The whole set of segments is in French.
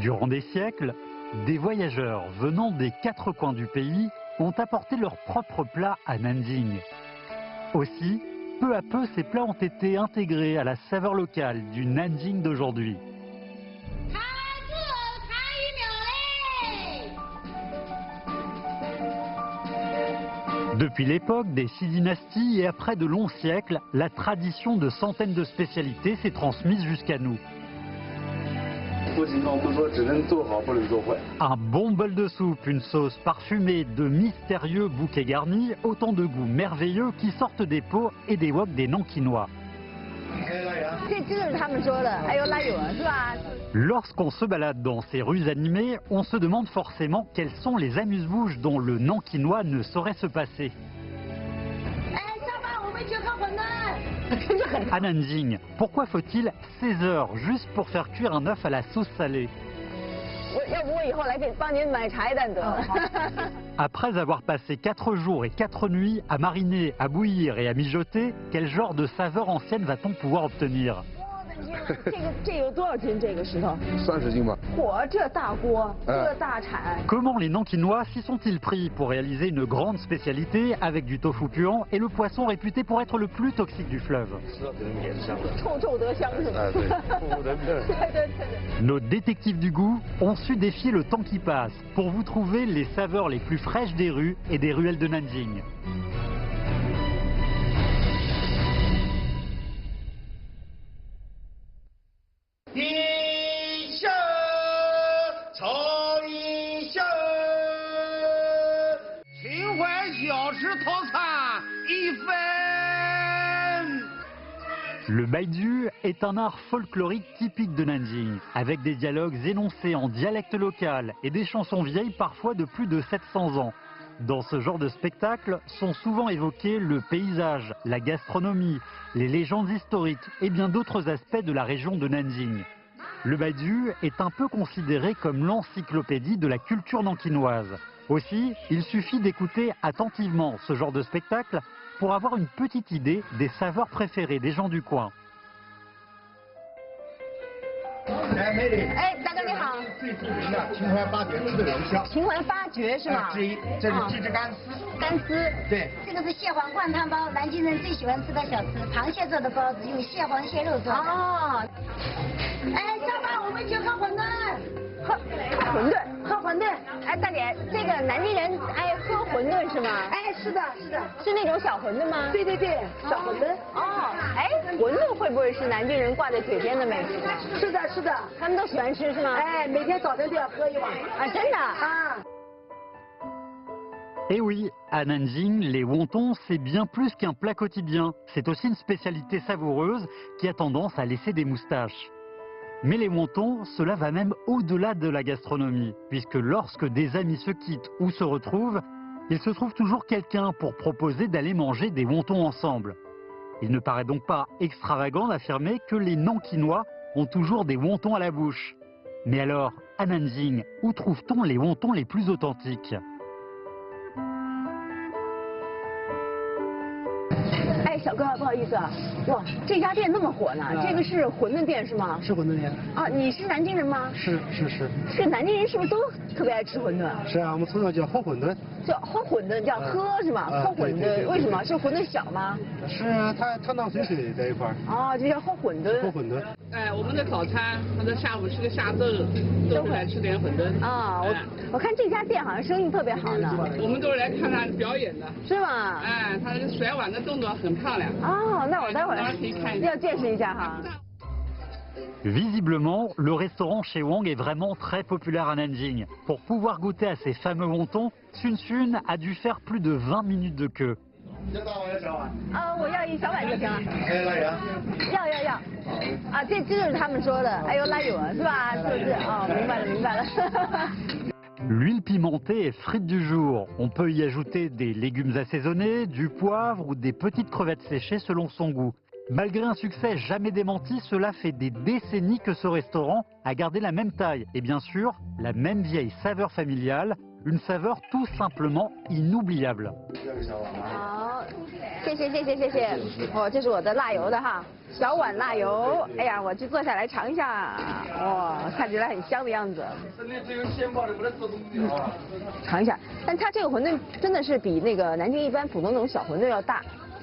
Durant des siècles, des voyageurs venant des quatre coins du pays ont apporté leurs propres plats à Nanjing. Aussi, peu à peu, ces plats ont été intégrés à la saveur locale du Nanjing d'aujourd'hui. Depuis l'époque des 6 dynasties et après de longs siècles, la tradition de centaines de spécialités s'est transmise jusqu'à nous. Un bon bol de soupe, une sauce parfumée, de mystérieux bouquets garnis, autant de goûts merveilleux qui sortent des pots et des woks des Nankinois. Lorsqu'on se balade dans ces rues animées, on se demande forcément quels sont les amuse-bouches dont le Nankinois ne saurait se passer. À Nanjing, pourquoi faut-il 16 heures juste pour faire cuire un œuf à la sauce salée? Après avoir passé 4 jours et 4 nuits à mariner, à bouillir et à mijoter, quel genre de saveur ancienne va-t-on pouvoir obtenir? Comment les Nankinois s'y sont-ils pris pour réaliser une grande spécialité avec du tofu puant et le poisson réputé pour être le plus toxique du fleuve? Nos détectives du goût ont su défier le temps qui passe pour vous trouver les saveurs les plus fraîches des rues et des ruelles de Nanjing. Le baijiu est un art folklorique typique de Nanjing, avec des dialogues énoncés en dialecte local et des chansons vieilles parfois de plus de 700 ans. Dans ce genre de spectacle sont souvent évoqués le paysage, la gastronomie, les légendes historiques et bien d'autres aspects de la région de Nanjing. Le baijiu est un peu considéré comme l'encyclopédie de la culture nankinoise. Aussi, il suffit d'écouter attentivement ce genre de spectacle pour avoir une petite idée des saveurs préférées des gens du coin. 哎，美丽。哎，大哥你好。最著名的秦淮八绝吃的龙虾。秦淮八绝是吗？之一，这是鸡汁干丝。干丝。对。这个是蟹黄灌汤包，南京人最喜欢吃的小吃，螃蟹做的包子，用蟹黄蟹肉做的。哦。哎，下班我们去喝馄饨。喝馄饨，喝馄饨。哎，大姐，这个南京人爱喝馄饨是吗？哎，是的，是的。是那种小馄饨吗？对对对，小馄饨。哦，哎，馄饨会不会是南京人挂在嘴边的美食呢？是的，是的，他们都喜欢吃是吗？哎，每天早晨都要喝一碗。啊，真的啊。 Et oui, à Nanjing, les wontons, c'est bien plus qu'un plat quotidien. C'est aussi une spécialité savoureuse qui a tendance à laisser des moustaches. Mais les wontons, cela va même au-delà de la gastronomie, puisque lorsque des amis se quittent ou se retrouvent, il se trouve toujours quelqu'un pour proposer d'aller manger des wontons ensemble. Il ne paraît donc pas extravagant d'affirmer que les Nankinois ont toujours des wontons à la bouche. Mais alors, à Nanjing, où trouve-t-on les wontons les plus authentiques ? 哎，小哥，不好意思啊，哇，这家店那么火呢，这个是馄饨店是吗？是馄饨店。啊，你是南京人吗？是。这个南京人是不是都特别爱吃馄饨？是啊，我们从小叫喝馄饨。叫喝馄饨，叫喝是吗？喝馄饨，为什么？是馄饨小吗？是啊，它汤汤水水在一块儿。哦，就叫喝馄饨。喝馄饨。哎，我们的早餐或者下午吃个下粥，都会来吃点馄饨。啊，我看这家店好像生意特别好呢。我们都是来看他表演的。是吗？哎，他甩碗的动作很漂亮。哦，那我待会儿要见识一下哈。 Visiblement, le restaurant chez Wang est vraiment très populaire à Nanjing. Pour pouvoir goûter à ces fameux wontons, Sun Sun a dû faire plus de 20 minutes de queue. 我要一小碗就行了。要。啊，这就是他们说的，哎呦拉油是吧？是不是？哦，明白了。L'huile pimentée est frite du jour. On peut y ajouter des légumes assaisonnés, du poivre ou des petites crevettes séchées selon son goût. Malgré un succès jamais démenti, cela fait des décennies que ce restaurant a gardé la même taille et bien sûr la même vieille saveur familiale, une saveur tout simplement inoubliable. 好，谢谢谢谢谢谢。哦，这是我的辣油的哈，小碗辣油。哎呀，我就坐下来尝一下，哇，看起来很香的样子。尝一下，但它这个馄饨真的是比那个南京一般普通那种小馄饨要大，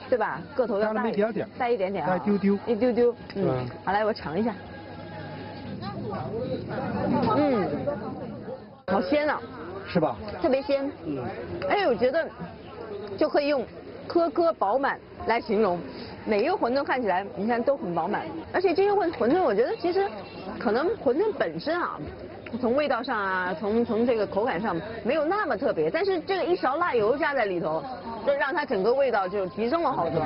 对吧？个头要大一点点，大一点点啊，大一丢丢，一丢丢。嗯，好，来我尝一下。嗯，好鲜啊。是吧？特别鲜。嗯。而且我觉得就可以用颗颗饱满来形容，每一个馄饨看起来你看都很饱满，而且这些馄饨我觉得其实可能馄饨本身啊，从味道上啊，从这个口感上没有那么特别，但是这个一勺辣油加在里头，就让它整个味道就提升了好多。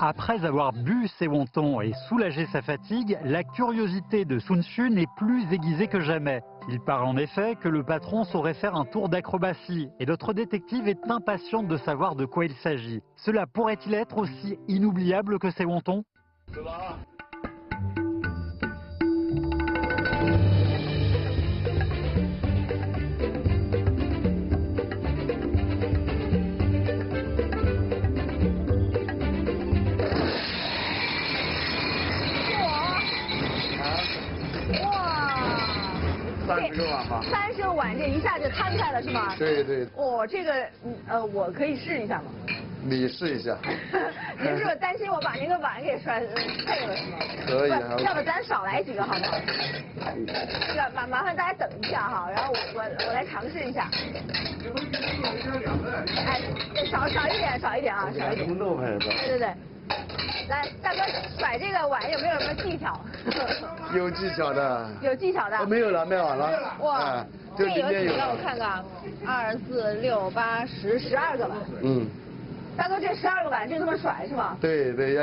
Après avoir bu ses wontons et soulagé sa fatigue, la curiosité de Sun Xu n'est plus aiguisée que jamais. Il paraît en effet que le patron saurait faire un tour d'acrobatie et notre détective est impatiente de savoir de quoi il s'agit. Cela pourrait-il être aussi inoubliable que ses wontons ? 30个碗吧，30个碗，这一下就摊开了是吗？对对。哦，这个我可以试一下吗？你试一下。您是不是担心我把那个碗给摔碎了是吗？可以啊。要不咱少来几个好吗？麻烦大家等一下哈，然后我来尝试一下。哎，少一点啊，少一点。对对对。来，大哥甩这个碗有没有什么技巧？有技巧的。有技巧的。没有了，卖完了。哇，这有几个？我看看，2、4、6、8、10、12个碗。嗯。大哥，这12个碗就这么甩是吗？对对，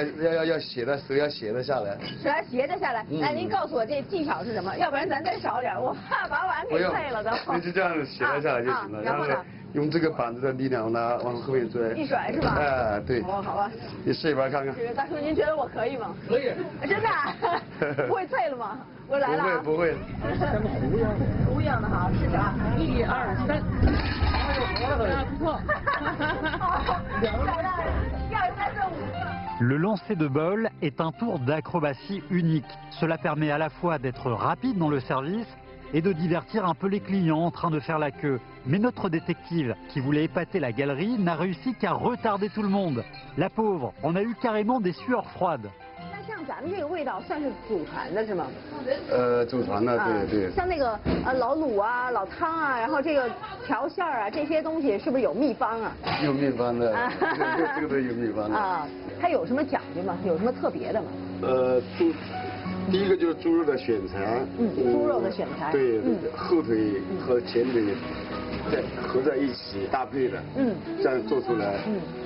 要斜的，手要斜的下来。手要斜的下来。来，您告诉我这技巧是什么？要不然咱再少点，我怕把碗给碎了都。你就这样斜了下来就行了。然后呢？用这个板子的力量往后面拽。一甩是吧？哎，对。哦，好吧。你试一把看看。大叔，您觉得我可以吗？可以。真的？不会脆了吗？我来了。不会。像糊一样。糊一样的哈，试试啊！1、2、3。不错。Le lancer de bol est un tour d'acrobatie unique. Cela permet à la fois d'être rapide dans le service et de divertir un peu les clients en train de faire la queue. Mais notre détective, qui voulait épater la galerie, n'a réussi qu'à retarder tout le monde. La pauvre, on a eu carrément des sueurs froides. 像咱们这个味道算是祖传的是吗？祖传的，对对。像那个老卤啊、老汤啊，然后这个调馅儿啊，这些东西是不是有秘方啊？有秘方的，这个都有秘方的。啊，它有什么讲究吗？有什么特别的吗？第一个就是猪肉的选材。猪肉的选材。对，后腿和前腿再合在一起搭配的。这样做出来。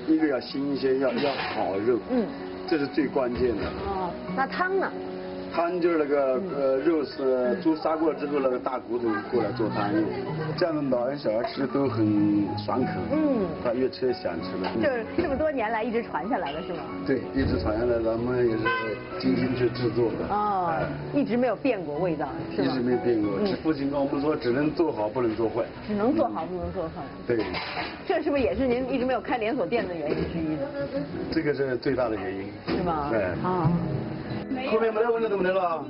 一个要新鲜，要好肉。这是最关键的。哦，那汤呢？汤就是那个肉是猪杀过之后那个大骨头过来做汤用，这样的老人小孩吃都很爽口。他越吃越想吃了。就是这么多年来一直传下来的是吗？对，一直传下来，咱们也是精心去制作的。哦，一直没有变过味道，是吗？一直没变过。父亲跟我们说，只能做好，不能做坏。只能做好，不能做坏。对。这是不是也是您一直没有开连锁店的原因之一呢？这个是最大的原因。是吗？对。啊。后面没得问题都没得了，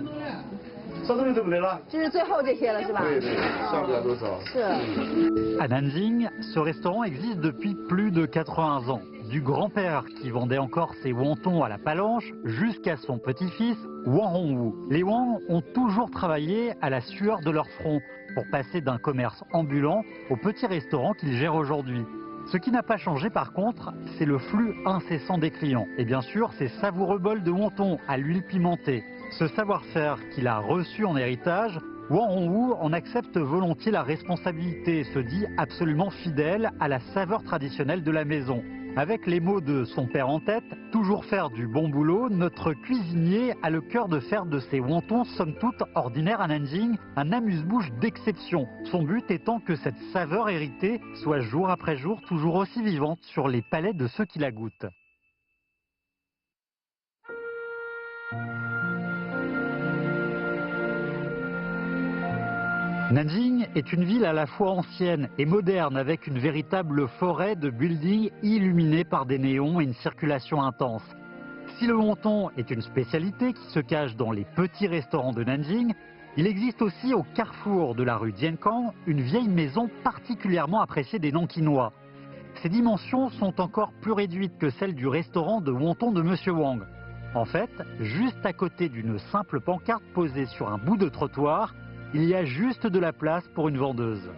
啥东西都没得了。这是最后这些了是吧？对对，上不了多少。是。À Nanjing, ce restaurant existe depuis plus de 80 ans. Du grand-père qui vendait encore ses wontons à la palanche jusqu'à son petit-fils Wang Hongwu. Les Wang ont toujours travaillé à la sueur de leur front pour passer d'un commerce ambulant au petit restaurant qu'ils gèrent aujourd'hui. Ce qui n'a pas changé par contre, c'est le flux incessant des clients. Et bien sûr, ces savoureux bols de wonton à l'huile pimentée. Ce savoir-faire qu'il a reçu en héritage, Wang Hongwu en accepte volontiers la responsabilité et se dit absolument fidèle à la saveur traditionnelle de la maison. Avec les mots de son père en tête, toujours faire du bon boulot, notre cuisinier a le cœur de faire de ces wontons somme toute ordinaires à Nanjing un amuse-bouche d'exception. Son but étant que cette saveur héritée soit jour après jour toujours aussi vivante sur les palates de ceux qui la goûtent. Nanjing est une ville à la fois ancienne et moderne avec une véritable forêt de buildings illuminés par des néons et une circulation intense. Si le wonton est une spécialité qui se cache dans les petits restaurants de Nanjing, il existe aussi au carrefour de la rue Diankang une vieille maison particulièrement appréciée des Nankinois. Ses dimensions sont encore plus réduites que celles du restaurant de wonton de Monsieur Wang. En fait, juste à côté d'une simple pancarte posée sur un bout de trottoir, il y a juste de la place pour une vendeuse.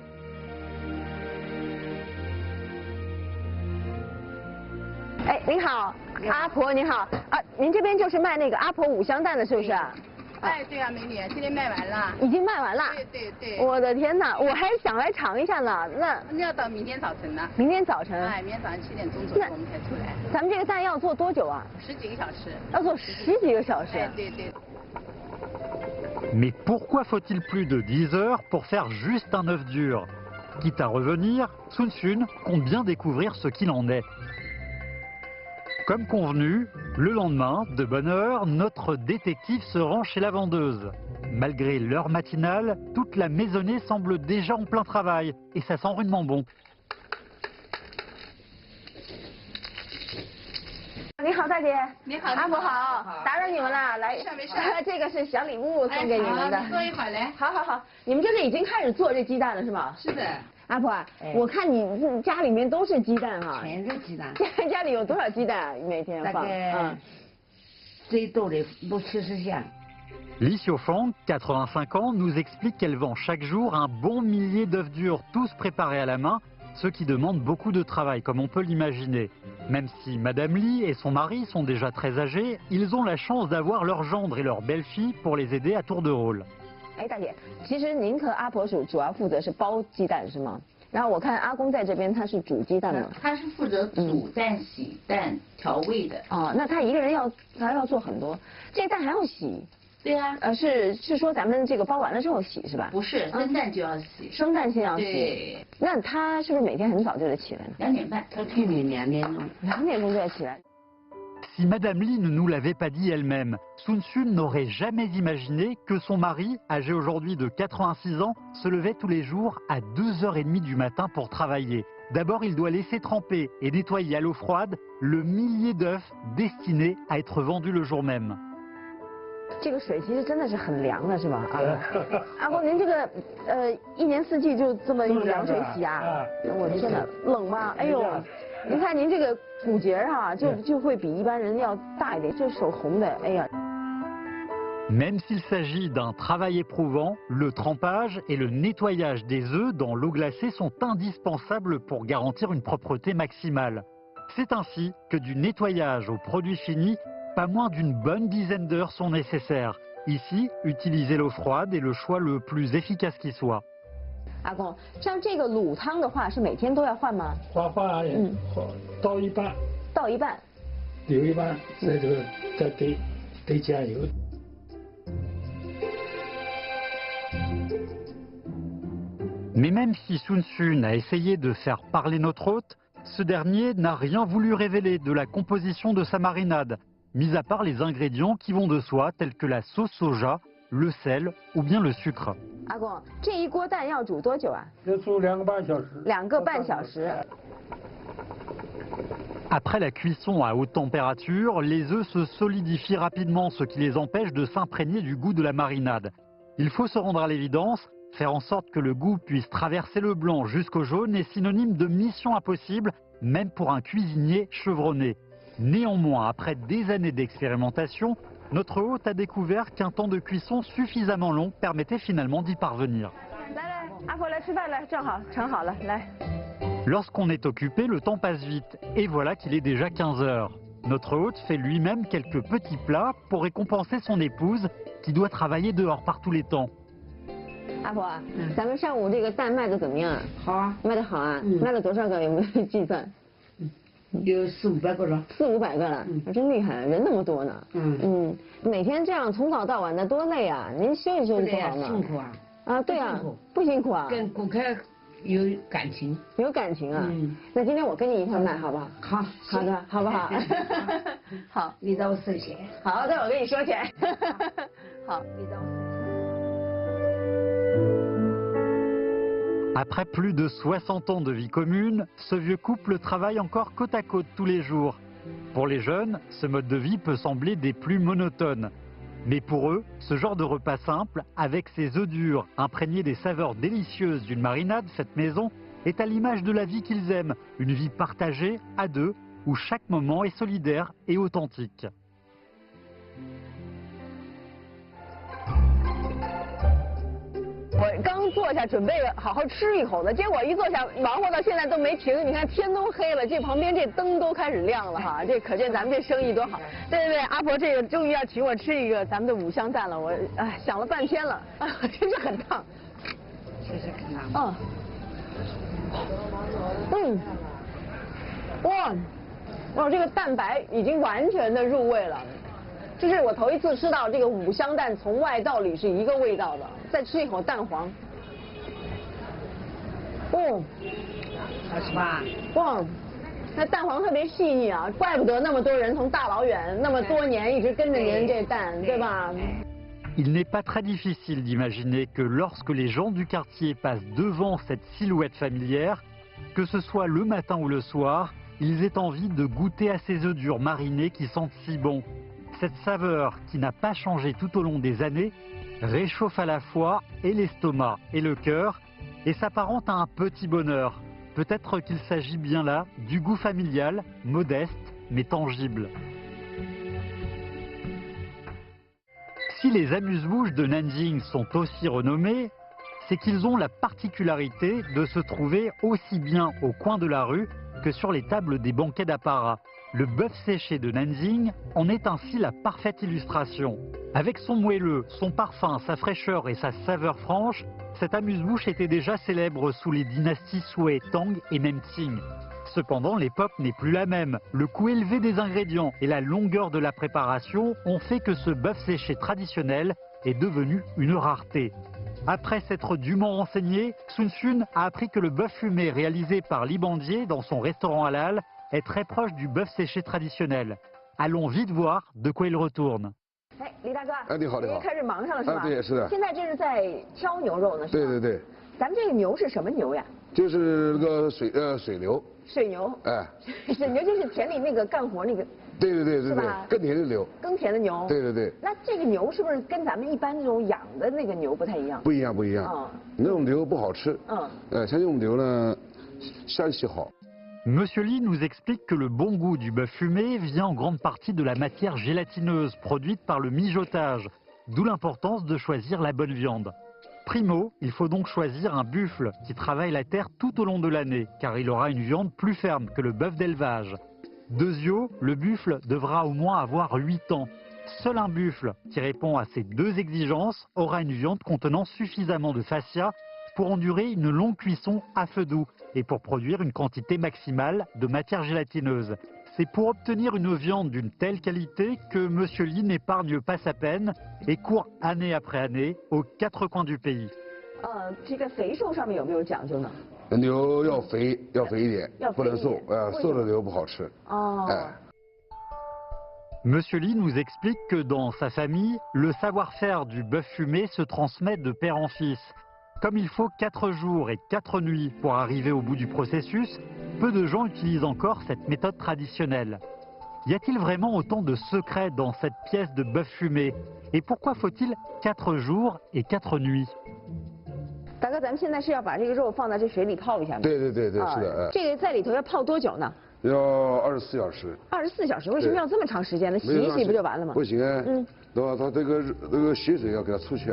哎，您好，阿婆您好啊，您这边就是卖那个阿婆五香蛋的，是不是？哎，对啊，美女，今天卖完了。已经卖完了。对。我的天哪，我还想来尝一下呢。那要到明天早晨呢。明天早晨。哎，明天早上7点钟左右我们才出来。咱们这个蛋要做多久啊？10几个小时。要做10几个小时。哎，对。Mais pourquoi faut-il plus de 10 heures pour faire juste un œuf dur? Quitte à revenir, Sun Sun compte bien découvrir ce qu'il en est. Comme convenu, le lendemain, de bonne heure, notre détective se rend chez la vendeuse. Malgré l'heure matinale, toute la maisonnée semble déjà en plein travail et ça sent rudement bon. 你好，大姐。你好，阿婆好，打扰你们了，来，这个是小礼物送给你们的。坐一会儿来。好，你们这边已经开始做这鸡蛋了是吗？是的。阿婆，我看你家里面都是鸡蛋哈。全是鸡蛋。家里有多少鸡蛋每天放？大概最多的60-70箱。 Li Xiaofang, 85 ans, nous explique qu'elle vend chaque jour un bon millier d'œufs durs, tous préparés à la main, ce qui demande beaucoup de travail, comme on peut l'imaginer. Même si Madame Li et son mari sont déjà très âgés, ils ont la chance d'avoir leur gendre et leur belle-fille pour les aider à tour de rôle. 哎，大姐，其实您和阿婆主要负责是包鸡蛋是吗？然后我看阿公在这边他是煮鸡蛋的。他是负责煮蛋、洗蛋、调味的。哦，那他一个人他要做很多，这蛋还要洗。 对啊，是说咱们这个包完了之后洗是吧？不是，生蛋就要洗，生蛋先要洗。对。那他是不是每天很早就得起来呢？2点半，他去年2点钟。2点钟就要起来。 Si Madame Li ne nous l'avait pas dit elle-même, Sun Sun n'aurait jamais imaginé que son mari, âgé aujourd'hui de 86 ans, se levait tous les jours à 2h30 du matin pour travailler. D'abord, il doit laisser tremper et nettoyer à l'eau froide le millier d'œufs destinés à être vendus le jour même. 这个水其实真的是很凉的，是吧？阿公，您这个一年四季就这么用凉水洗啊？我的天哪，冷吗？哎呦，您看您这个骨节啊，就会比一般人要大一点，这手红的，哎呀。 Même s'il s'agit d'un travail éprouvant, le trempage et le nettoyage des œufs dans l'eau glacée sont indispensables pour garantir une propreté maximale. C'est ainsi que du nettoyage au produit fini, pas moins d'une bonne dizaine d'heures sont nécessaires. Ici, utiliser l'eau froide est le choix le plus efficace qui soit. 阿公，像这个卤汤的话，是每天都要换吗？换，倒一半。倒一半。留一半，再得加油。 Mais même si Sun Sun a essayé de faire parler notre hôte, ce dernier n'a rien voulu révéler de la composition de sa marinade, mis à part les ingrédients qui vont de soi, tels que la sauce soja, le sel ou bien le sucre. 阿公，这一锅蛋要煮多久啊？要煮2个半小时。2个半小时。 Après la cuisson à haute température, les œufs se solidifient rapidement, ce qui les empêche de s'imprégner du goût de la marinade. Il faut se rendre à l'évidence, faire en sorte que le goût puisse traverser le blanc jusqu'au jaune est synonyme de mission impossible, même pour un cuisinier chevronné. Néanmoins, après des années d'expérimentation, notre hôte a découvert qu'un temps de cuisson suffisamment long permettait finalement d'y parvenir. Lorsqu'on est occupé, le temps passe vite, et voilà qu'il est déjà 15 heures. Notre hôte fait lui-même quelques petits plats pour récompenser son épouse, qui doit travailler dehors par tous les temps. 阿婆，咱们上午这个蛋卖的怎么样？好啊，卖的好啊，卖了多少个？有没有计算？有400-500个了。400-500个了，真厉害，人那么多呢。每天这样从早到晚的多累啊！您休息休息不好吗？辛苦啊。啊，对啊，不辛苦啊。跟顾客有感情。有感情啊。那今天我跟你一块卖，好不好？好，好的，好不好？好，你找我收钱。好，待会我跟你说钱。好，你找我。Après plus de 60 ans de vie commune, ce vieux couple travaille encore côte à côte tous les jours. Pour les jeunes, ce mode de vie peut sembler des plus monotones. Mais pour eux, ce genre de repas simple, avec ses œufs durs, imprégnés des saveurs délicieuses d'une marinade faite maison, est à l'image de la vie qu'ils aiment, une vie partagée à deux, où chaque moment est solidaire et authentique.我刚坐下准备好好吃一口的，结果一坐下忙活到现在都没停。你看天都黑了，这旁边这灯都开始亮了哈，这可见咱们这生意多好。对对对，阿婆这个终于要请我吃一个咱们的五香蛋了，我想了半天了，真是很烫。试试看。哇，这个蛋白已经完全的入味了。这是我头一次吃到这个五香蛋从外到里是一个味道的。再吃一口蛋黄，好吃吧？哇，那蛋黄特别细腻啊，怪不得那么多人从大老远那么多年一直跟着您这蛋，对吧Il n'est pas très difficile d'imaginer que lorsque les gens du quartier passent devant cette silhouette familière, que ce soit le matin ou le soir, ils aient envie de goûter à ces œufs durs marinés qui sentent si bon. Cette saveur qui n'a pas changé tout au long des années réchauffe à la fois et l'estomac et le cœur et s'apparente à un petit bonheur. Peut-être qu'il s'agit bien là du goût familial, modeste mais tangible. Si les amuse-bouches de Nanjing sont aussi renommés, c'est qu'ils ont la particularité de se trouver aussi bien au coin de la rue que sur les tables des banquets d'apparat. Le bœuf séché de Nanjing en est ainsi la parfaite illustration. Avec son moelleux, son parfum, sa fraîcheur et sa saveur franche, cet amuse-bouche était déjà célèbre sous les dynasties Sui, Tang et même Qing. Cependant, l'époque n'est plus la même. Le coût élevé des ingrédients et la longueur de la préparation ont fait que ce bœuf séché traditionnel est devenu une rareté. Après s'être dûment renseigné, Sun Xun a appris que le bœuf fumé réalisé par Li Bandier dans son restaurant halal est très proche du bœuf séché traditionnel. Allons vite voir de quoi il retourne. 哎，李大哥，你好，你好，开始忙上了是吧？对，是的。现在这是在挑牛肉呢，是吧？对。咱们这个牛是什么牛呀？就是那个水牛。水牛。哎。水牛就是田里那个干活那个。对，是吧？耕田的牛。耕田的牛。对。那这个牛是不是跟咱们一般那种养的那个牛不太一样？不一样。那种牛不好吃。像这种牛呢，香气好。Monsieur Li nous explique que le bon goût du bœuf fumé vient en grande partie de la matière gélatineuse produite par le mijotage, d'où l'importance de choisir la bonne viande. Primo, il faut donc choisir un buffle qui travaille la terre tout au long de l'année, car il aura une viande plus ferme que le bœuf d'élevage. Deuxio, le buffle devra au moins avoir 8 ans. Seul un buffle qui répond à ces deux exigences aura une viande contenant suffisamment de fascia pour endurer une longue cuisson à feu doux et pour produire une quantité maximale de matière gélatineuse. C'est pour obtenir une viande d'une telle qualité que Monsieur Li n'épargne pas sa peine et court année après année aux 4 coins du pays. 这个肥瘦上面有没有讲究呢？牛要肥一点，不能瘦，瘦的牛不好吃。Monsieur Li nous explique que dans sa famille, le savoir-faire du bœuf fumé se transmet de père en fils. Comme il faut 4 jours et 4 nuits pour arriver au bout du processus, peu de gens utilisent encore cette méthode traditionnelle. Y a-t-il vraiment autant de secrets dans cette pièce de bœuf fumé? Et pourquoi faut-il 4 jours et 4 nuits? 大哥，咱们现在是要把这个肉放在这水里泡一下吗？对，是的。这个在里头要泡多久呢？要24小时。24小时？为什么要这么长时间呢？洗一洗不就完了吗？不行啊。它这个血水要给它出去。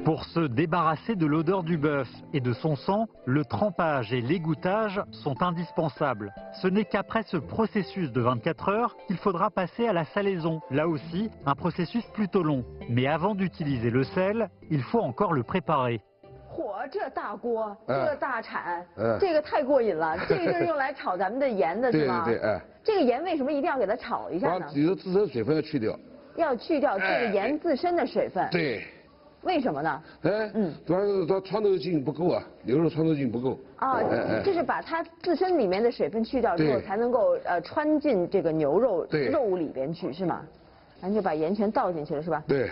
Pour se débarrasser de l'odeur du bœuf et de son sang, le trempage et l'égouttage sont indispensables. Ce n'est qu'après ce processus de 24 heures qu'il faudra passer à la salaison. Là aussi, un processus plutôt long. Mais avant d'utiliser le sel, il faut encore le préparer. 嚯，这大锅，这大铲，这个太过瘾了。这个就是用来炒咱们的盐的是吗？对，这个盐为什么一定要给它炒一下呢？把里头自身水分要去掉。要去掉这个盐自身的水分。对。为什么呢？它穿透性不够啊，牛肉穿透性不够。就是把它自身里面的水分去掉之后，才能够穿进这个牛肉肉里边去，是吗？咱就把盐全倒进去了，是吧？对。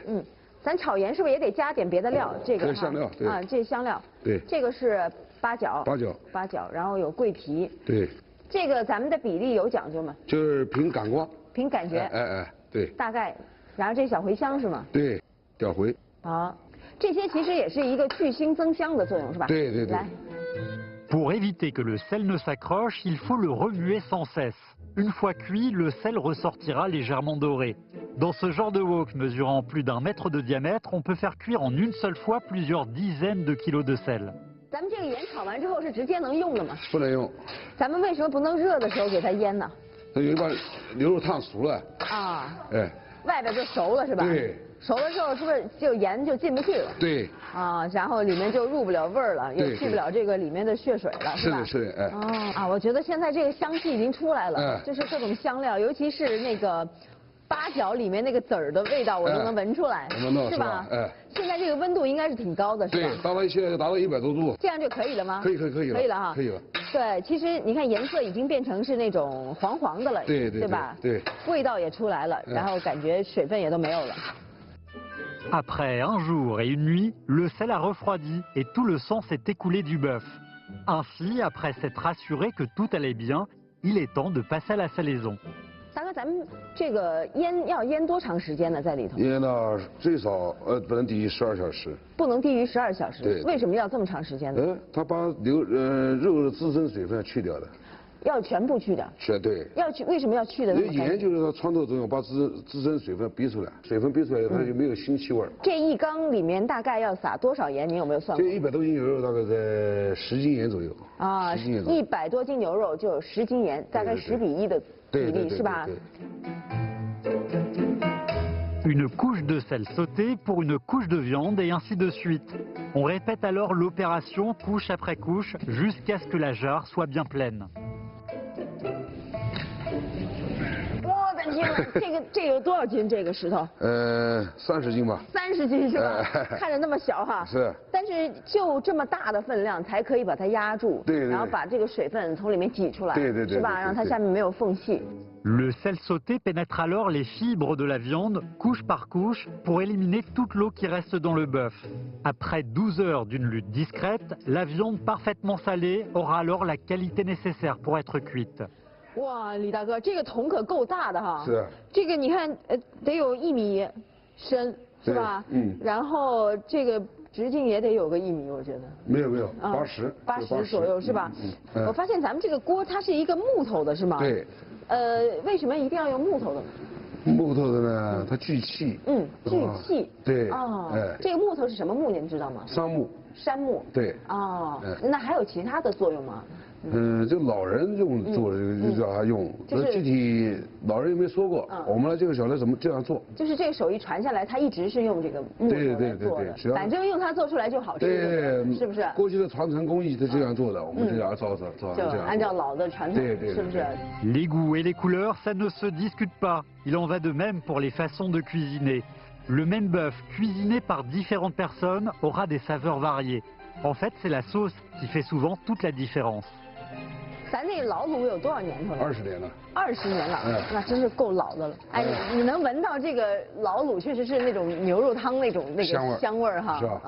咱炒盐是不是也得加点别的料？这个香料，对啊，这香料。对。这个是八角。八角，然后有桂皮。对。这个咱们的比例有讲究吗？就是凭感官。凭感觉。对。大概，然后这小茴香是吗？对，调茴。好，这些其实也是一个去腥增香的作用，是吧？对对对。来。Pour éviter que le sel ne s'accroche, il faut le remuer sans cesse. Une fois cuit, le sel ressortira légèrement doré. Dans ce genre de wok mesurant plus d'1 mètre de diamètre, on peut faire cuire en une seule fois plusieurs dizaines de kilos de sel. 咱们这个盐炒完之后是直接能用的吗？不能用。咱们为什么不能热的时候给它腌呢？它有一把牛肉烫熟了。啊。哎。外边就熟了是吧？对。熟了之后是不是就盐就进不去了？对。啊，然后里面就入不了味儿了，也去不了这个里面的血水了，是吧？是的，哎。哦啊，我觉得现在这个香气已经出来了，就是各种香料，尤其是那个八角里面那个籽儿的味道，我都能闻出来，是吧？哎。现在这个温度应该是挺高的，是吧？对，现在达到100多度。这样就可以了吗？可以了。可以了哈。可以了。对，其实你看颜色已经变成是那种黄黄的了，对吧？对。味道也出来了，然后感觉水分也都没有了。Après un jour et une nuit, le sel a refroidi et tout le sang s'est écoulé du bœuf. Ainsi, après s'être assuré que tout allait bien, il est temps de passer à la salaison. 大哥，咱们这个要腌多长时间呢？在里头？腌到最少不能低于12小时。不能低于12小时。对。为什么要这么长时间呢？它把肉的自身水分去掉的。要全部去掉。对。要去，为什么要去的？盐就是它穿透作用，把自身水分逼出来，水分逼出来它就没有腥气味。这一缸里面大概要撒多少盐？你有没有算过？这100多斤牛肉大概在10斤盐左右。啊，10斤盐左右。100多斤牛肉就有10斤盐，大概10比1的比例，是吧？Une couche de sel sauté pour une couche de viande et ainsi de suite. On répète alors l'opération couche après couche jusqu'à ce que la jarre soit bien pleine. 我的天哪，这有多少斤？这个石头？30斤吧。30斤是吧？看着那么小哈。是。但是就这么大的分量才可以把它压住，然后把这个水分从里面挤出来，是吧？让它下面没有缝隙。Le sel sauté pénètre alors les fibres de la viande, couche par couche, pour éliminer toute l'eau qui reste dans le bœuf. Après 12 heures d'une lutte discrète, la viande parfaitement salée aura alors la qualité nécessaire pour être cuite. 哇，李大哥，这个桶可够大的哈！是。这个你看，得有1米深，是吧？然后这个直径也得有个1米，我觉得。没有，80左右是吧？我发现咱们这个锅它是一个木头的，是吗？对。为什么一定要用木头的呢？木头的呢，它聚气。聚气。对。哦。这个木头是什么木？您知道吗？杉木。杉木。对。哦。那还有其他的作用吗？就老人做这个就叫他用，那具体老人也没说过，我们呢就晓得怎么这样做。就是这个手艺传下来，他一直是用这个木头来做的，反正用它做出来就好吃，对，是不是？过去的传承工艺是这样做的，我们就要照就按照老的传统，是不是 Les goûts et les couleurs, ça ne se discute pas. Il en va de même pour les façons de cuisiner. Le même bœuf cuisiné par différentes personnes aura des saveurs variées. En fait, c'est la sauce qui fait souvent toute la différence. 咱这老卤有多少年头了？ 20年了。20年了，那真是够老的了。哎，你能闻到这个老卤确实是那种牛肉汤那个香味儿哈。是吧？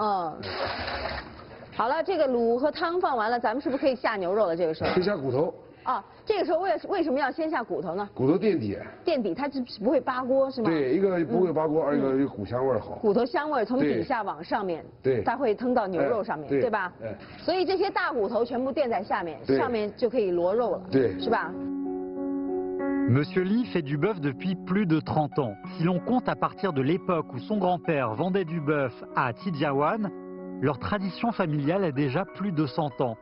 好了，这个卤和汤放完了，咱们是不是可以下牛肉了？这个时候。可以下骨头。啊，这个时候为什么要先下骨头呢？骨头垫底。垫底，它是不会扒锅是吗？对，一个不会扒锅，二一个骨香味好。骨头香味从底下往上面，对，它会腾到牛肉上面，对吧？所以这些大骨头全部垫在下面，上面就可以摞肉了，对，是吧？ Monsieur Li fait du bœuf depuis plus de 30 ans. Si l'on compte à partir de l'époque où son grand-père vendait du bœuf à Tidjawan, leur tradition familiale a déjà plus de 100 ans.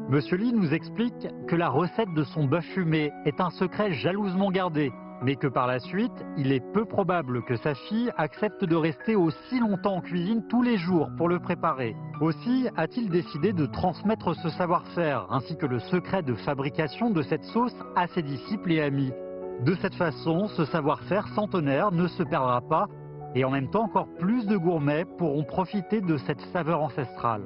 Monsieur Li nous explique que la recette de son bœuf fumé est un secret jalousement gardé, mais que par la suite, il est peu probable que sa fille accepte de rester aussi longtemps en cuisine tous les jours pour le préparer. Aussi a-t-il décidé de transmettre ce savoir-faire, ainsi que le secret de fabrication de cette sauce à ses disciples et amis. De cette façon, ce savoir-faire centenaire ne se perdra pas, et en même temps encore plus de gourmets pourront profiter de cette saveur ancestrale.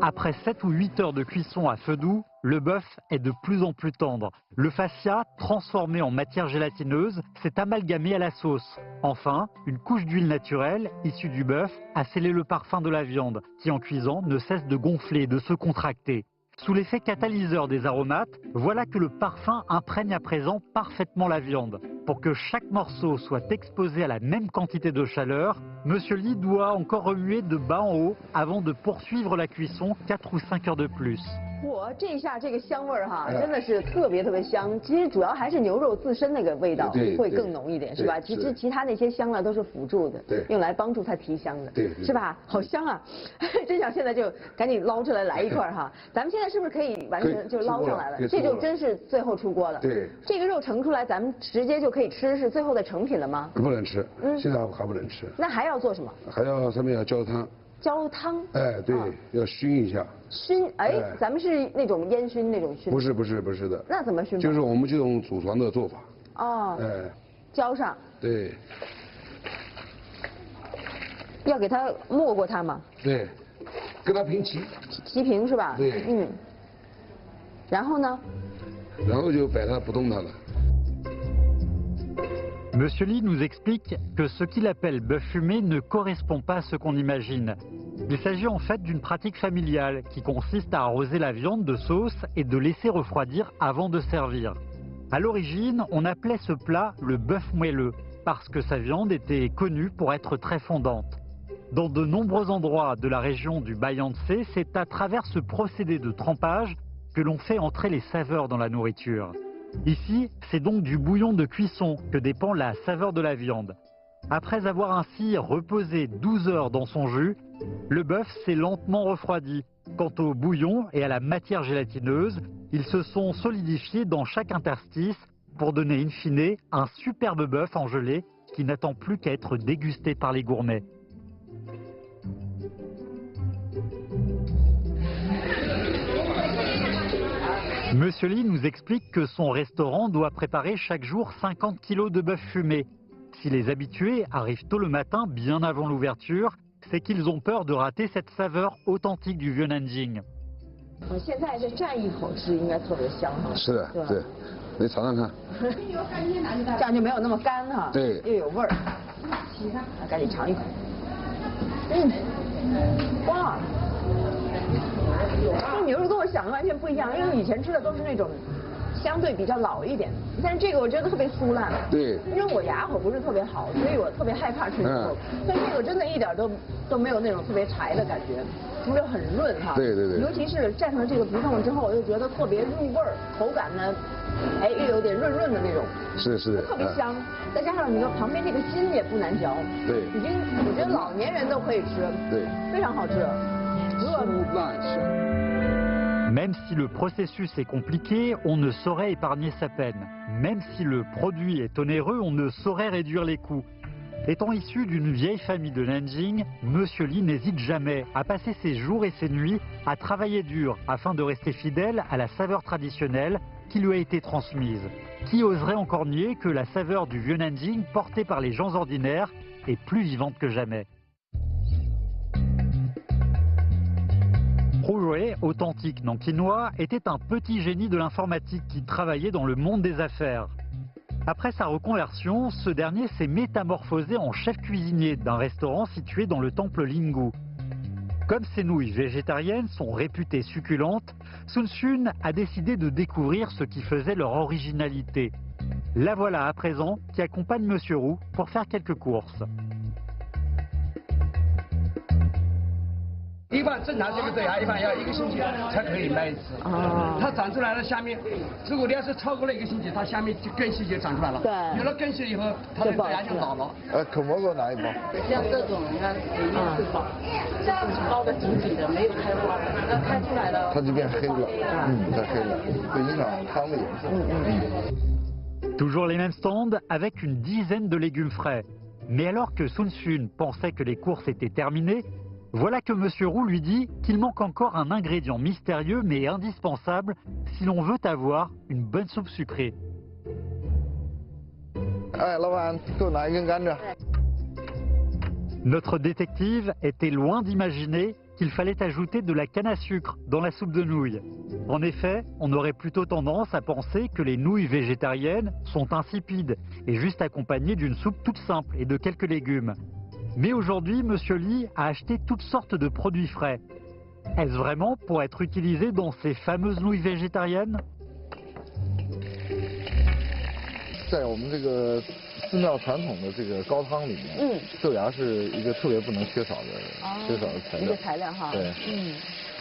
Après 7 ou 8 heures de cuisson à feu doux, le bœuf est de plus en plus tendre. Le fascia, transformé en matière gélatineuse, s'est amalgamé à la sauce. Enfin, une couche d'huile naturelle, issue du bœuf, a scellé le parfum de la viande, qui en cuisant ne cesse de gonfler et de se contracter. Sous l'effet catalyseur des aromates, voilà que le parfum imprègne à présent parfaitement la viande. Pour que chaque morceau soit exposé à la même quantité de chaleur, Monsieur Li doit encore remuer de bas en haut avant de poursuivre la cuisson 4 ou 5 heures de plus. 哇，这一下这个香味儿哈，真的是特别特别香。其实主要还是牛肉自身那个味道会更浓一点，是吧？其他那些香料都是辅助的，用来帮助它提香的，是吧？好香啊！真想现在就赶紧捞出来来一块哈。咱们现在是不是可以完成就捞上来了？这就真是最后出锅了。对，这个肉盛出来，咱们直接就可以吃，是最后的成品了吗？不能吃，现在还不能吃。那还要做什么？还要上面要浇汤。 浇汤，哎，对，要熏一下。熏，哎，咱们是那种烟熏那种熏？不是的。那怎么熏？就是我们这种祖传的做法。哦。哎。浇上。对。要给它没过它吗？对，跟它平齐。齐平是吧？对。然后呢？然后就摆它不动它了。 Monsieur Li nous explique que ce qu'il appelle bœuf fumé ne correspond pas à ce qu'on imagine. Il s'agit en fait d'une pratique familiale qui consiste à arroser la viande de sauce et de laisser refroidir avant de servir. À l'origine, on appelait ce plat le bœuf moelleux parce que sa viande était connue pour être très fondante. Dans de nombreux endroits de la région du Bayangtze, c'est à travers ce procédé de trempage que l'on fait entrer les saveurs dans la nourriture. Ici, c'est donc du bouillon de cuisson que dépend la saveur de la viande. Après avoir ainsi reposé 12 heures dans son jus, le bœuf s'est lentement refroidi. Quant au bouillon et à la matière gélatineuse, ils se sont solidifiés dans chaque interstice pour donner in fine un superbe bœuf en gelée qui n'attend plus qu'à être dégusté par les gourmets. Monsieur Li nous explique que son restaurant doit préparer chaque jour 50 kg de bœuf fumé. Si les habitués arrivent tôt le matin, bien avant l'ouverture, c'est qu'ils ont peur de rater cette saveur authentique du vieux Nanjing. 现在这蘸一口吃应该特别香哈。是的，对，你尝尝看。这样就没有那么干哈。对，又有味儿。赶紧尝一口。哇！ 这牛肉跟我想的完全不一样，因为以前吃的都是那种相对比较老一点，但是这个我觉得特别酥烂。对。因为我牙口不是特别好，所以我特别害怕吃牛肉。但这个真的一点都没有那种特别柴的感觉，猪肉很润哈。对。尤其是蘸上这个皮冻之后，我就觉得特别入味儿，口感呢，哎，又有点润润的那种。是。特别香，再加上你说旁边这个心也不难嚼。对。我觉得老年人都可以吃。对。非常好吃。 Même si le processus est compliqué, on ne saurait épargner sa peine. Même si le produit est onéreux, on ne saurait réduire les coûts. Étant issu d'une vieille famille de Nanjing, Monsieur Li n'hésite jamais à passer ses jours et ses nuits à travailler dur afin de rester fidèle à la saveur traditionnelle qui lui a été transmise. Qui oserait encore nier que la saveur du vieux Nanjing portée par les gens ordinaires est plus vivante que jamais. Roujoé, authentique nankinois, était un petit génie de l'informatique qui travaillait dans le monde des affaires. Après sa reconversion, ce dernier s'est métamorphosé en chef cuisinier d'un restaurant situé dans le temple Lingu. Comme ses nouilles végétariennes sont réputées succulentes, Sun Xun a décidé de découvrir ce qui faisait leur originalité. La voilà à présent qui accompagne Monsieur Roux pour faire quelques courses. 一般正常这个对啊，一般要1个星期才可以卖一次。它长出来了，下面如果你要是超过了1个星期，它下面就根系就长出来了。对。有了根系以后，它的芽就老了。口蘑给我拿一包。像这种你看里面是包，这种是包的紧紧的，没有开花，那开出来了。它就变黑了，太黑了，会影响汤的颜色。Toujours les mêmes stands avec une dizaine de légumes frais. Mais alors que Sun Xun pensait que les courses étaient terminées, voilà que Monsieur Roux lui dit qu'il manque encore un ingrédient mystérieux mais indispensable si l'on veut avoir une bonne soupe sucrée. Notre détective était loin d'imaginer qu'il fallait ajouter de la canne à sucre dans la soupe de nouilles. En effet, on aurait plutôt tendance à penser que les nouilles végétariennes sont insipides et juste accompagnées d'une soupe toute simple et de quelques légumes. Mais aujourd'hui, Monsieur Li a acheté toutes sortes de produits frais. Est-ce vraiment pour être utilisé dans ces fameuses nouilles végétariennes? 在我们这个寺庙传统的这个高汤里面，豆芽是一个特别不能缺少的材料。一个材料哈。对，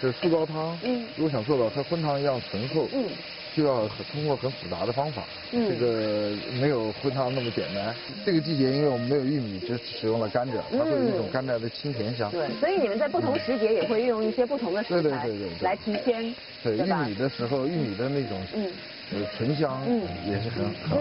这素高汤，如果想做到和荤汤一样醇厚，就要通过很复杂的方法。这个没有荤汤那么简单。这个季节，因为我们没有玉米，只使用了甘蔗，它会有一种甘蔗的清甜香。对，所以你们在不同时节也会运用一些不同的食材来提鲜。对，玉米的时候，玉米的那种醇香也是很好。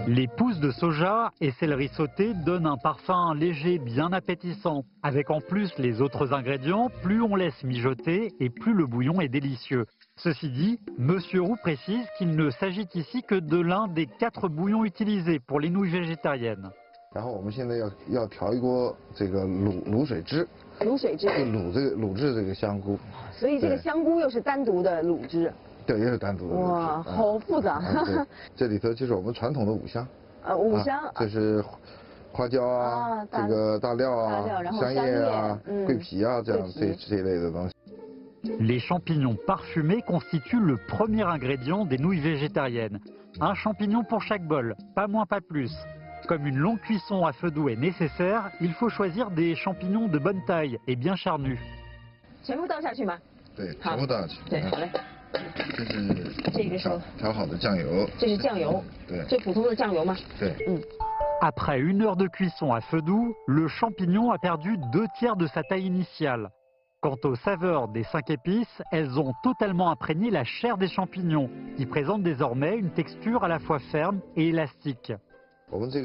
Les pousses de soja et céleri sauté donnent un parfum léger bien appétissant. Avec en plus les autres ingrédients, plus on laisse mijoter et plus le bouillon est délicieux. Ceci dit, Monsieur Roux précise qu'il ne s'agit ici que de l'un des 4 bouillons utilisés pour les nouilles végétariennes. 然后我们现在要调一锅这个卤水汁。卤水汁。卤制这个香菇。所以这个香菇又是单独的卤汁。 对，也是单独的。哇，好复杂。这里头就是我们传统的五香。五香。就是花椒啊，这个大料啊，香叶啊，桂皮啊，这样这一类的东西。Les champignons parfumés constituent le premier ingrédient des nouilles végétariennes. Un champignon pour chaque bol, pas moins pas plus. Comme une longue cuisson à feu doux est nécessaire, il faut choisir des champignons de bonne taille et bien charnus. 全部倒下去吗？对，全部倒下去。对，好嘞。 这个是调好的酱油，这是酱油，对，这普通的酱油吗？对，Après 1 heure de cuisson à feu doux, le champignon a perdu 2/3 de sa taille initiale. Quant aux saveurs des 5 épices, elles ont totalement imprégné la chair des champignons, qui présente désormais une texture à la fois ferme et élastique. 我们这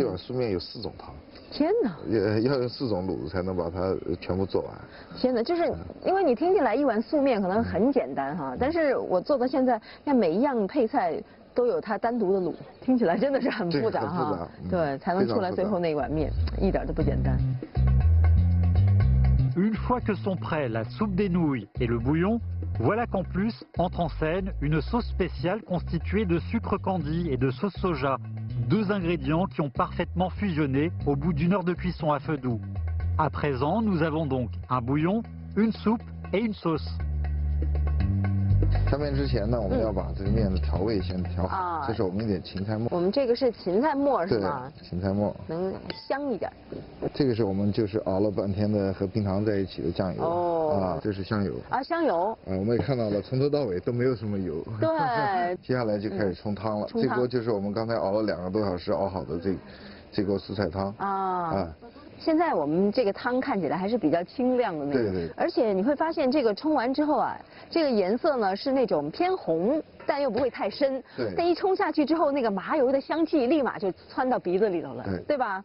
碗素面有4种汤。天哪！要用4种卤子才能把它全部做完。天哪，就是因为你听起来一碗素面可能很简单哈，但是我做到现在，看每一样配菜都有它单独的卤，听起来真的是很复杂哈。对，才能出来最后那碗面，一点都不简单。Une fois que sont prêts la soupe des nouilles et le bouillon, voilà qu'en plus entre en scène une sauce spéciale constituée de sucre candi et de sauce soja, 2 ingrédients qui ont parfaitement fusionné au bout d'1 heure de cuisson à feu doux. À présent, nous avons donc un bouillon, une soupe et une sauce. 下面之前呢，我们要把这个面的调味先调好，这是我们一点芹菜末。我们这个是芹菜末是吗？对，芹菜末能香一点。这个是我们就是熬了半天的和冰糖在一起的酱油。哦。这是香油。香油。我们也看到了，从头到尾都没有什么油。对。接下来就开始冲汤了。这锅就是我们刚才熬了2个多小时熬好的这锅蔬菜汤。现在我们这个汤看起来还是比较清亮的那种，对。而且你会发现这个冲完之后啊，这个颜色呢是那种偏红，但又不会太深。对。但一冲下去之后，那个麻油的香气立马就窜到鼻子里头了，对吧？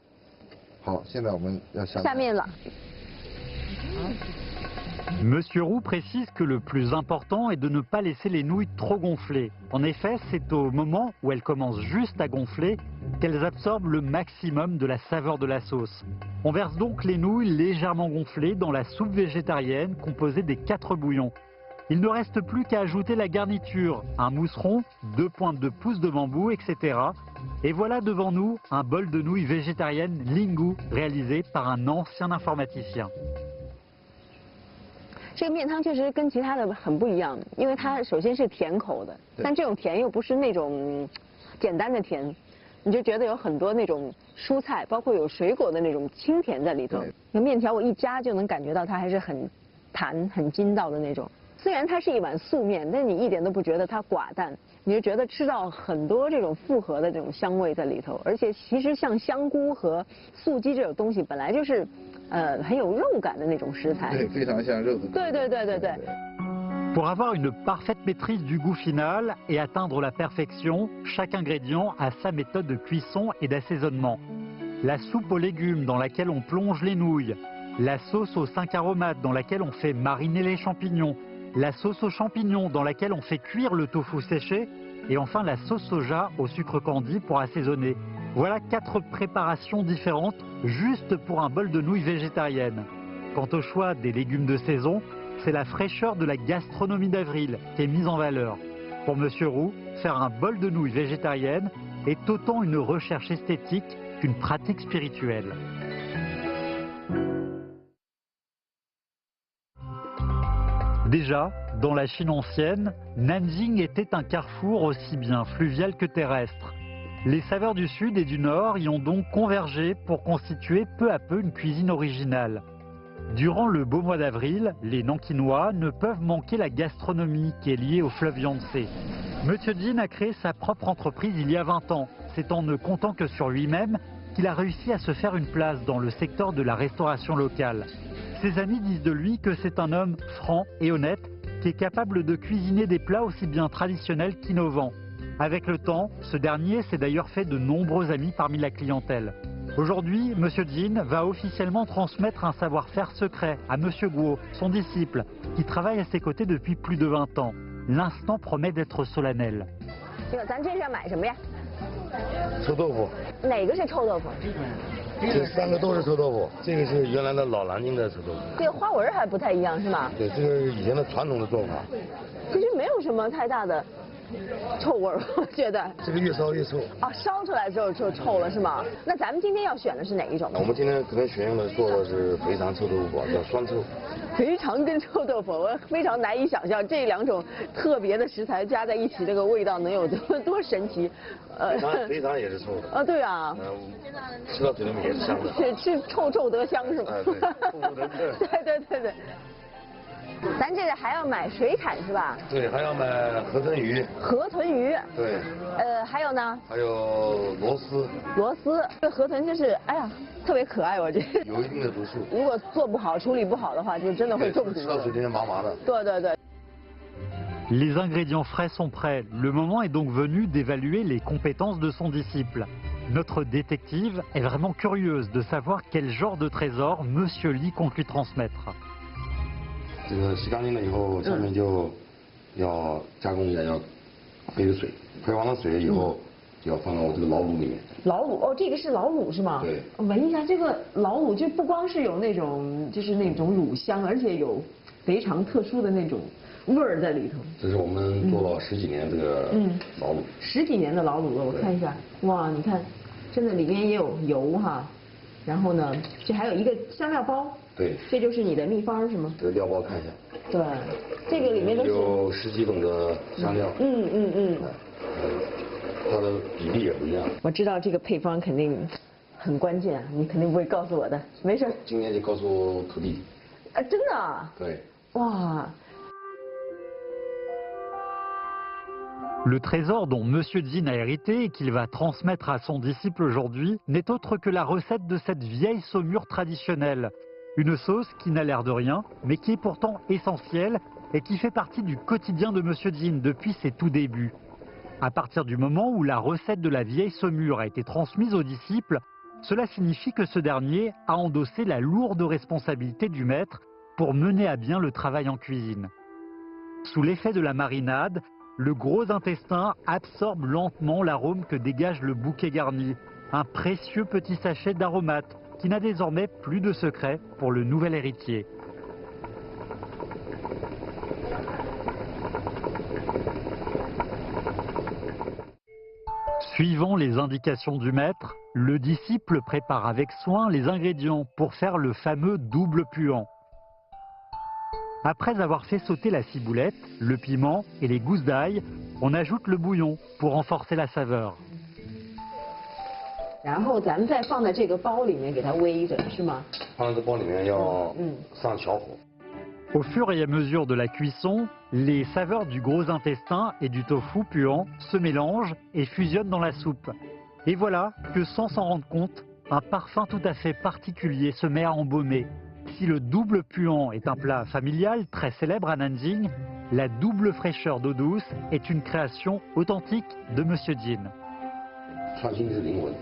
好，现在我们要下面了。Monsieur Roux précise que le plus important est de ne pas laisser les nouilles trop gonfler. En effet, c'est au moment où elles commencent juste à gonfler qu'elles absorbent le maximum de la saveur de la sauce. On verse donc les nouilles légèrement gonflées dans la soupe végétarienne composée des 4 bouillons. Il ne reste plus qu'à ajouter la garniture, un mousseron, 2 pointes de pousse de bambou, etc. Et voilà devant nous un bol de nouilles végétariennes Lingu réalisé par un ancien informaticien. 这个面汤确实跟其他的很不一样，因为它首先是甜口的，但这种甜又不是那种简单的甜，你就觉得有很多那种蔬菜，包括有水果的那种清甜在里头。那面条我一夹就能感觉到它还是很弹、很筋道的那种。虽然它是一碗素面，但你一点都不觉得它寡淡，你就觉得吃到很多这种复合的这种香味在里头。而且其实像香菇和素鸡这种东西，本来就是很有肉感的那种食材。对，非常像肉的。对。Pour avoir une parfaite maîtrise du goût final et atteindre la perfection, chaque ingrédient a sa méthode de cuisson et d'assaisonnement. La soupe aux légumes dans laquelle on plonge les nouilles, la sauce aux 5 aromates dans laquelle on fait mariner les champignons, la sauce aux champignons dans laquelle on fait cuire le tofu séché, et enfin la sauce soja au sucre candi pour assaisonner. Voilà 4 préparations différentes juste pour un bol de nouilles végétariennes. Quant au choix des légumes de saison, c'est la fraîcheur de la gastronomie d'Avril qui est mise en valeur. Pour Monsieur Roux, faire un bol de nouilles végétariennes est autant une recherche esthétique qu'une pratique spirituelle. Déjà, dans la Chine ancienne, Nanjing était un carrefour aussi bien fluvial que terrestre. Les saveurs du sud et du nord y ont donc convergé pour constituer peu à peu une cuisine originale. Durant le beau mois d'avril, les Nankinois ne peuvent manquer la gastronomie qui est liée au fleuve Yangtze. Monsieur Jin a créé sa propre entreprise il y a 20 ans. C'est en ne comptant que sur lui-même qu'il a réussi à se faire une place dans le secteur de la restauration locale. Ses amis disent de lui que c'est un homme franc et honnête qui est capable de cuisiner des plats aussi bien traditionnels qu'innovants. Avec le temps, ce dernier s'est d'ailleurs fait de nombreux amis parmi la clientèle. Aujourd'hui, Monsieur Jin va officiellement transmettre un savoir-faire secret à Monsieur Guo, son disciple, qui travaille à ses côtés depuis plus de 20 ans. L'instant promet d'être solennel. 臭豆腐。哪个是臭豆腐？这3个都是臭豆腐，这个是原来的老南京的臭豆腐。这个花纹还不太一样是吗？对，这个是以前的传统的做法。其实没有什么太大的臭味儿，我觉得。这个越烧越臭。哦，烧出来之后就臭了是吗？那咱们今天要选的是哪一种？我们今天可能选用的做的是肥肠臭豆腐，叫酸臭。肥肠跟臭豆腐，我非常难以想象这2种特别的食材加在一起，这个味道能有多神奇。肥肠也是臭的。啊，对啊。吃到嘴里面也是香的。是臭臭得香是吗？对。咱这个还要买水产是吧？对，还要买河豚鱼。河豚鱼。对。还有呢？还有螺丝。螺丝，这河豚真是，哎呀，特别可爱，我觉得。有一定的毒素。如果做不好、处理不好的话，就真的会中毒。吃到嘴里面麻麻的。对。Les ingrédients frais sont prêts. Le moment est donc venu d'évaluer les compétences de son disciple. Notre détective est vraiment curieuse de savoir quel genre de trésor Monsieur Li compte lui transmettre. 这个洗干净了以后，上面就要加工一下，要配个水，配完了水以后，就要放到我这个老卤里面。老卤哦，这个是老卤是吗？对。闻一下这个老卤，就不光是有那种就是那种卤香，而且有非常特殊的那种味儿在里头。这是我们做了10几年这个老卤。10几年的老卤了，我看一下，哇，你看，真的里面也有油哈，然后呢，这还有一个香料包。对，这就是你的秘方是吗？这个料包看一下。对，这个里面都是有10几种的香料。它的比例也不一样。我知道这个配方肯定很关键，你肯定不会告诉我的，没事。今天就告诉徒弟。真的啊？对。哇。Le trésor dont Monsieur Jin a hérité et qu'il va transmettre à son disciple aujourd'hui n'est autre que la recette de cette vieille saumure traditionnelle. Une sauce qui n'a l'air de rien, mais qui est pourtant essentielle et qui fait partie du quotidien de Monsieur Jin depuis ses tout débuts. À partir du moment où la recette de la vieille saumure a été transmise au disciple, cela signifie que ce dernier a endossé la lourde responsabilité du maître pour mener à bien le travail en cuisine. Sous l'effet de la marinade, le gros intestin absorbe lentement l'arôme que dégage le bouquet garni, un précieux petit sachet d'aromates qui n'a désormais plus de secret pour le nouvel héritier. Suivant les indications du maître, le disciple prépare avec soin les ingrédients pour faire le fameux double puant. Après avoir fait sauter la ciboulette, le piment et les gousses d'ail, on ajoute le bouillon pour renforcer la saveur. 然后咱们再放在这个包里面给它煨着，是吗？放在这包里面要上小火。Au fur et à mesure de la cuisson, les saveurs du gros intestin et du tofu puant se mélangent et fusionnent dans la soupe. Et voilà que sans s'en rendre compte, un parfum tout à fait particulier se met à embaumer. Si le double puant est un plat familial très célèbre à Nanjing, la double fraîcheur d'eau douce est une création authentique de Monsieur Jin. 创新是灵魂。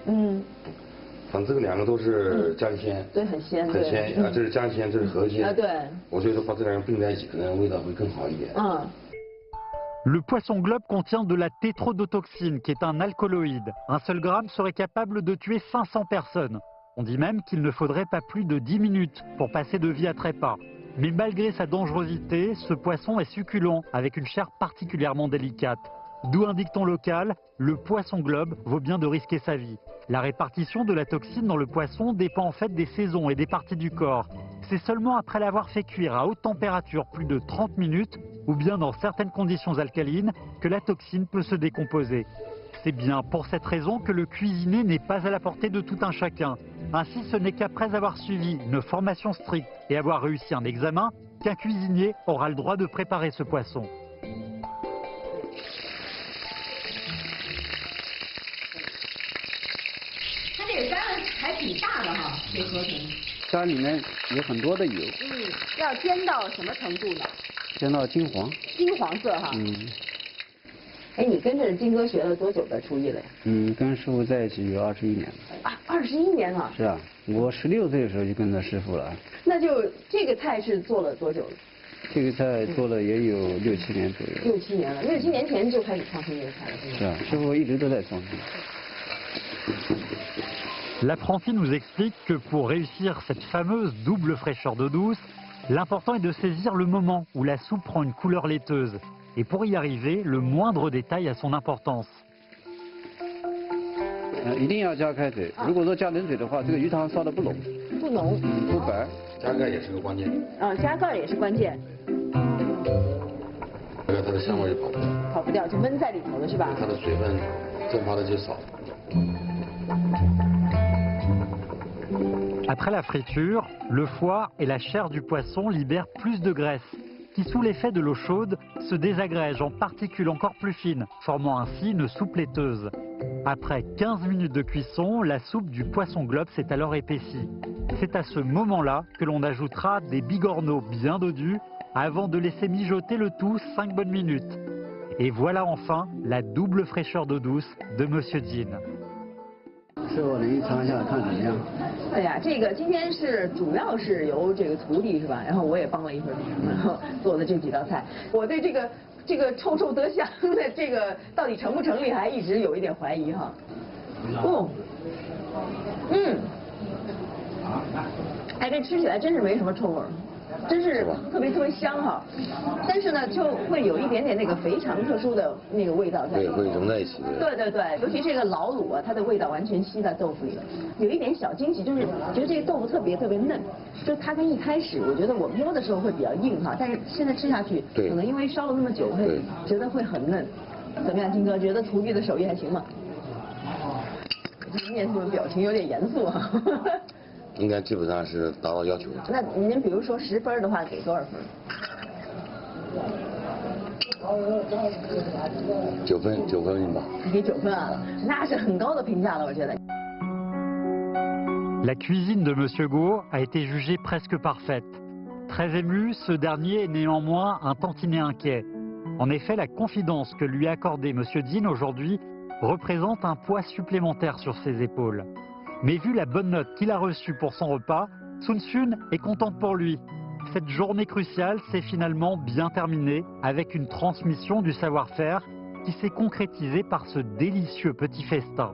反正这个2个都是姜鲜，对，很鲜，很鲜啊，这是姜鲜，这是河鲜。对。我所以说把这2个并在一起，可能味道会更好一点。Le poisson globe contient de la tétrodotoxine, qui est un alcaloïde. Un seul gramme serait capable de tuer 500 personnes. On dit même qu'il ne faudrait pas plus de 10 minutes pour passer de vie à trépas. Mais malgré sa dangerosité, ce poisson est succulent, avec une chair particulièrement délicate. D'où un dicton local, le poisson globe vaut bien de risquer sa vie. La répartition de la toxine dans le poisson dépend en fait des saisons et des parties du corps. C'est seulement après l'avoir fait cuire à haute température plus de 30 minutes, ou bien dans certaines conditions alcalines, que la toxine peut se décomposer. C'est bien pour cette raison que le cuisiner n'est pas à la portée de tout un chacun. Ainsi, ce n'est qu'après avoir suivi une formation stricte et avoir réussi un examen qu'un cuisinier aura le droit de préparer ce poisson.家里面有很多的油。要煎到什么程度呢？煎到金黄。金黄色哈。哎，你跟着金哥学了多久的厨艺了呀？跟师傅在一起有21年了。啊，21年了。是啊，我16岁的时候就跟着师傅了。那就这个菜是做了多久了？这个菜做了也有6、7年左右。6、7年了，6、7年前就开始创新这个菜了。是啊，师傅一直都在创新。L'apprenti nous explique que pour réussir cette fameuse double fraîcheur d'eau douce, l'important est de saisir le moment où la soupe prend une couleur laiteuse. Et pour y arriver, le moindre détail a son importance. 一定要加开水，如果说加冷水的话，这个鱼汤烧得不浓。不浓。不白。加盖也是个关键。加盖也是关键。这个它的香味跑不掉。跑不掉，就闷在里头了是吧？它的水分蒸发的就少。 Après la friture, le foie et la chair du poisson libèrent plus de graisse, qui sous l'effet de l'eau chaude se désagrège en particules encore plus fines, formant ainsi une soupe laiteuse. Après 15 minutes de cuisson, la soupe du poisson globe s'est alors épaissie. C'est à ce moment-là que l'on ajoutera des bigorneaux bien dodus avant de laisser mijoter le tout 5 bonnes minutes. Et voilà enfin la double fraîcheur d'eau douce de Monsieur Jin. 师傅，您尝一下看怎么样？哎呀，这个今天是主要是由这个徒弟是吧？然后我也帮了一份忙，然后做的这几道菜。我对这个臭臭德香的这个到底成不成立，还一直有一点怀疑哈。哎，这吃起来真是没什么臭味儿。 真是特别香哈，但是呢，就会有一点点那个非常特殊的那个味道在里面。对，会融在一起。对，尤其这个老卤啊，它的味道完全吸在豆腐里了。有一点小惊喜，就是觉得这个豆腐特别嫩，就它跟一开始我觉得我摸的时候会比较硬哈，但是现在吃下去，可能因为烧了那么久，会觉得会很嫩。怎么样，金哥？觉得徒弟的手艺还行吗？面部表情有点严肃哈。应该基本上是达到要求。那您比如说10分的话，给多少分？9分吧。给9分啊，那是很高的评价了，我觉得。La cuisine de Monsieur Go a été jugée presque parfaite. Très ému, ce dernier est néanmoins un tantinet inquiet. En effet, la confidence que lui a accordée Monsieur Jin aujourd'hui représente un poids supplémentaire sur ses épaules. Mais vu la bonne note qu'il a reçue pour son repas, Sun Xun est contente pour lui. Cette journée cruciale s'est finalement bien terminée avec une transmission du savoir-faire qui s'est concrétisée par ce délicieux petit festin.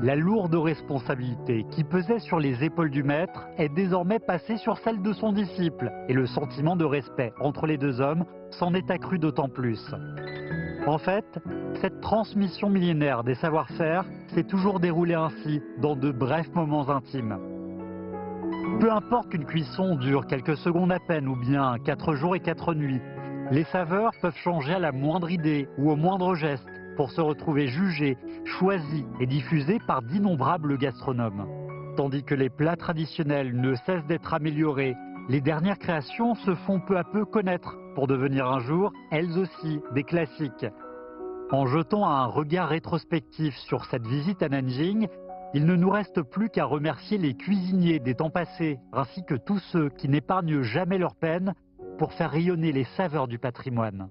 La lourde responsabilité qui pesait sur les épaules du maître est désormais passée sur celle de son disciple et le sentiment de respect entre les deux hommes s'en est accru d'autant plus. En fait, cette transmission millénaire des savoir-faire s'est toujours déroulée ainsi, dans de brefs moments intimes. Peu importe qu'une cuisson dure quelques secondes à peine ou bien 4 jours et 4 nuits, les saveurs peuvent changer à la moindre idée ou au moindre geste pour se retrouver jugées, choisies et diffusées par d'innombrables gastronomes. Tandis que les plats traditionnels ne cessent d'être améliorés, les dernières créations se font peu à peu connaître pour devenir un jour, elles aussi, des classiques. En jetant un regard rétrospectif sur cette visite à Nanjing, il ne nous reste plus qu'à remercier les cuisiniers des temps passés, ainsi que tous ceux qui n'épargnent jamais leur peine pour faire rayonner les saveurs du patrimoine.